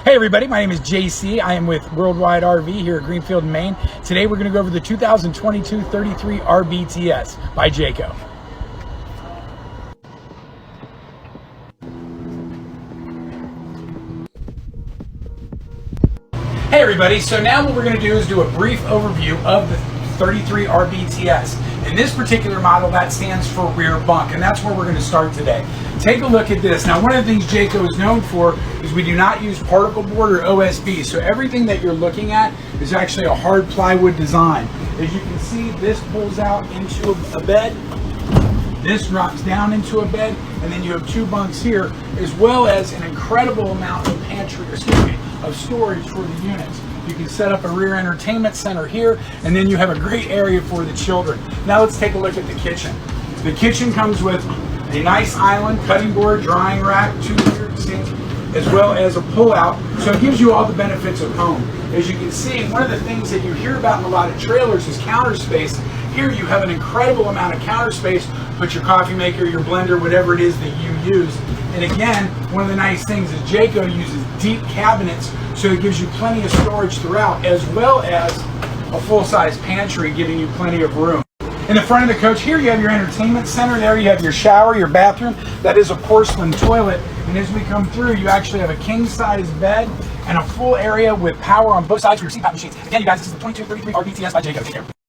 Hey everybody, my name is JC. I am with Worldwide RV here at Greenfield, Maine. Today we're going to go over the 2022 33 RBTS by Jayco. Hey everybody, so now what we're going to do is do a brief overview of the 33 RBTS. In this particular model, that stands for rear bunk, and that's where we're going to start today. Take a look at this. Now, one of the things Jayco is known for is we do not use particle board or OSB, so everything that you're looking at is actually a hard plywood design. As you can see, this pulls out into a bed, this drops down into a bed, and then you have two bunks here, as well as an incredible amount of of storage for the units. You can set up a rear entertainment center here, and then you have a great area for the children. Now let's take a look at the kitchen. The kitchen comes with a nice island, cutting board, drying rack, 2-liter sink, as well as a pull-out. So it gives you all the benefits of home. As you can see, one of the things that you hear about in a lot of trailers is counter space. Here you have an incredible amount of counter space. Put your coffee maker, your blender, whatever it is that you use. And again, one of the nice things is Jayco uses deep cabinets, so it gives you plenty of storage throughout, as well as a full-size pantry, giving you plenty of room. In the front of the coach here, you have your entertainment center. There you have your shower, your bathroom. That is a porcelain toilet. And as we come through, you actually have a king-size bed and a full area with power on both sides for your CPAP machines. Again, you guys, this is the 2233 RBTS by Jayco. Take care.